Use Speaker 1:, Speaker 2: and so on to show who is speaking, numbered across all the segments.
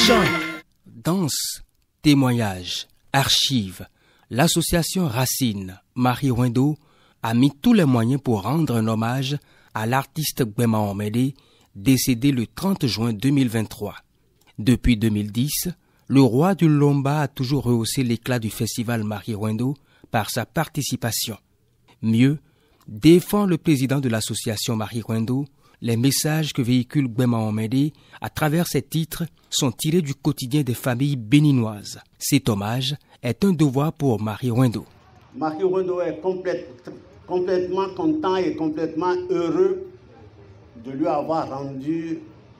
Speaker 1: Chant, danse, témoignages, archives, l'association Racine, Marie Wendo, a mis tous les moyens pour rendre un hommage à l'artiste Gbema Omede, décédé le 30 juin 2023. Depuis 2010, le roi du Lomba a toujours rehaussé l'éclat du festival Marie Wendo par sa participation. Mieux, défend le président de l'association Marie Wendo, les messages que véhicule Gbema Omede à travers ses titres sont tirés du quotidien des familles béninoises. Cet hommage est un devoir pour Marie Wendo.
Speaker 2: Marie Wendo est complètement content et complètement heureux de lui avoir rendu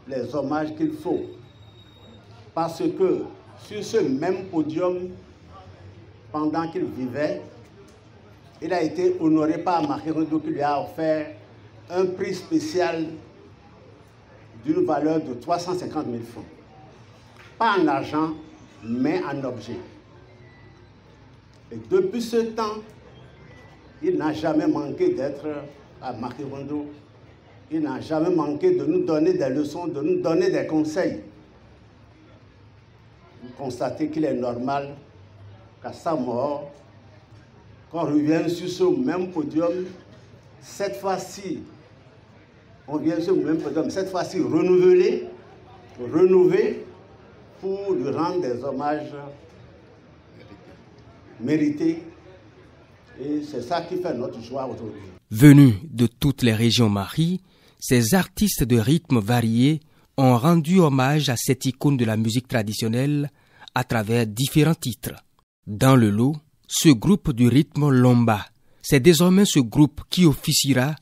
Speaker 2: les hommages qu'il faut. Parce que sur ce même podium, pendant qu'il vivait, il a été honoré par Marie Wendo qui lui a offert un prix spécial d'une valeur de 350 000 francs. Pas en argent, mais en objet. Et depuis ce temps, il n'a jamais manqué d'être à Marie Wendo. Il n'a jamais manqué de nous donner des leçons, de nous donner des conseils. Vous constatez qu'il est normal qu'à sa mort, qu'on revienne sur ce même podium, cette fois-ci, on vient sur le même podium, cette fois-ci renouvelé pour lui rendre des hommages mérités. Et c'est ça qui fait notre joie aujourd'hui.
Speaker 1: Venus de toutes les régions Marie, ces artistes de rythmes variés ont rendu hommage à cette icône de la musique traditionnelle à travers différents titres. Dans le lot, ce groupe du rythme Lomba. C'est désormais ce groupe qui officiera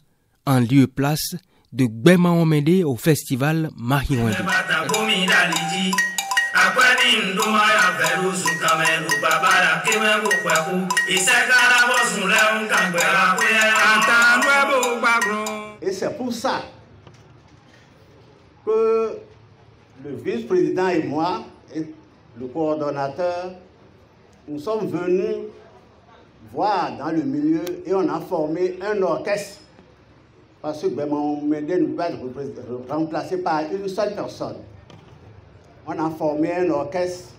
Speaker 1: en lieu et place de Gbema Omede au festival Marie Wendo.
Speaker 2: Et c'est pour ça que le vice-président et moi, et le coordonnateur, nous sommes venus voir dans le milieu et on a formé un orchestre. Parce que Gbema Omede ne peut pas être remplacé par une seule personne. On a formé un orchestre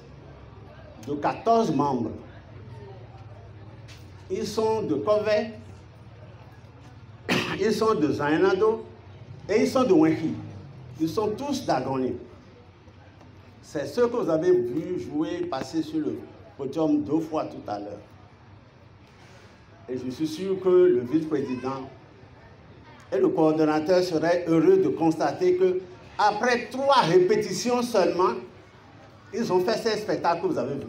Speaker 2: de 14 membres. Ils sont de Kové, ils sont de Zainado et ils sont de Wenki. Ils sont tous d'Agoni. C'est ceux que vous avez vu jouer, passer sur le podium 2 fois tout à l'heure. Et je suis sûr que le vice-président et le coordonnateur seraient heureux de constater que après 3 répétitions seulement, ils ont fait ces spectacles que vous avez vus.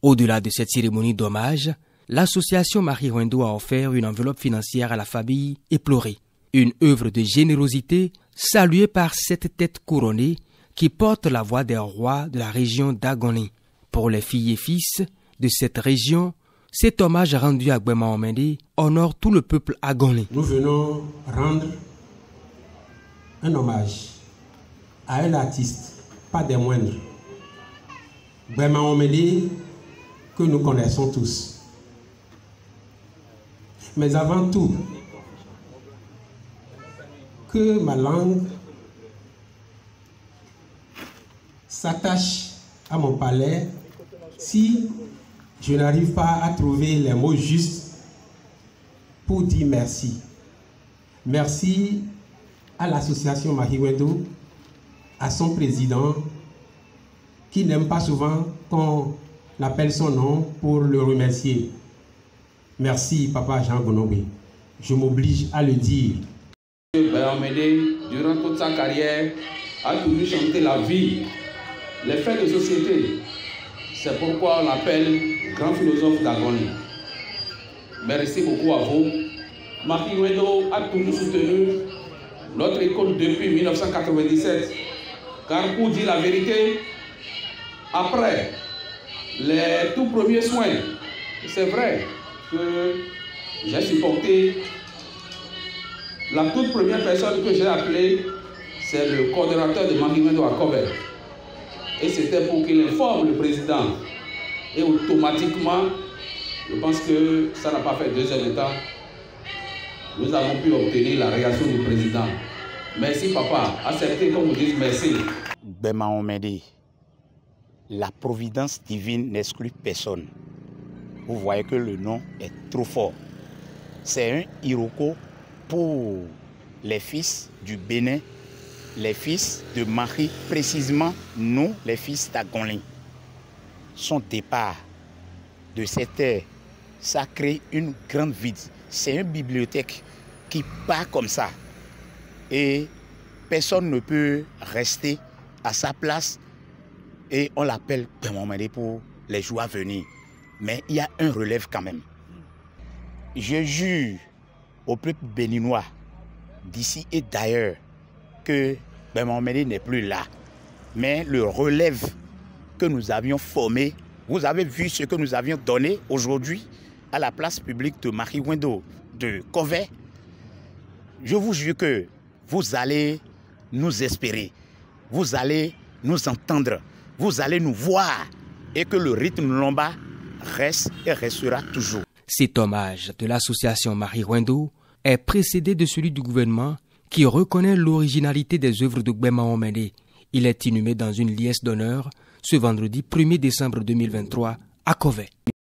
Speaker 1: Au-delà de cette cérémonie d'hommage, l'association Marie Wendo a offert une enveloppe financière à la famille éplorée. Une œuvre de générosité saluée par cette tête couronnée qui porte la voix des rois de la région d'Agoni. Pour les filles et fils de cette région, cet hommage rendu à Gbema Omede honore tout le peuple agolais.
Speaker 3: Nous venons rendre un hommage à un artiste, pas des moindres, Gbema Omede, que nous connaissons tous. Mais avant tout, que ma langue s'attache à mon palais si je n'arrive pas à trouver les mots justes pour dire merci. Merci à l'association Marie Wendo, à son président, qui n'aime pas souvent qu'on appelle son nom pour le remercier. Merci, Papa Jean Gonombe. Je m'oblige à le dire.
Speaker 4: Gbema Omede, durant toute sa carrière, a toujours chanté la vie, les faits de société. C'est pourquoi on l'appelle grand philosophe d'Agoni. Merci beaucoup à vous. Marie Wendo a toujours soutenu notre école depuis 1997. Car pour dire la vérité, après les tout premiers soins, c'est vrai que j'ai supporté. La toute première personne que j'ai appelée, c'est le coordonnateur de Marie Wendo à Kové. Et c'était pour qu'il informe le président. Et automatiquement, Je pense que ça n'a pas fait 2 heures de temps. Nous avons pu obtenir la réaction du président. Merci papa, acceptez qu'on vous dise merci.
Speaker 5: Gbema Omede, la providence divine n'exclut personne. Vous voyez que le nom est trop fort. C'est un iroko pour les fils du Bénin, les fils de Marie, précisément nous, les fils d'Agonlin. Son départ de cette terre, ça crée une grande vide. C'est une bibliothèque qui part comme ça. Et personne ne peut rester à sa place. Et on l'appelle Gbema Omede pour les jours à venir. Mais il y a un relève quand même. Je jure au peuple béninois, d'ici et d'ailleurs, que Gbema Omede n'est plus là. Mais le relève que nous avions formé, vous avez vu ce que nous avions donné aujourd'hui à la place publique de Marie Wendo de Kovet. Je vous jure que vous allez nous espérer, vous allez nous entendre, vous allez nous voir et que le rythme Lomba reste et restera toujours.
Speaker 1: Cet hommage de l'association Marie Wendo est précédé de celui du gouvernement qui reconnaît l'originalité des œuvres de Gbema Omede. Il est inhumé dans une liesse d'honneur ce vendredi 1er décembre 2023 à Kovet.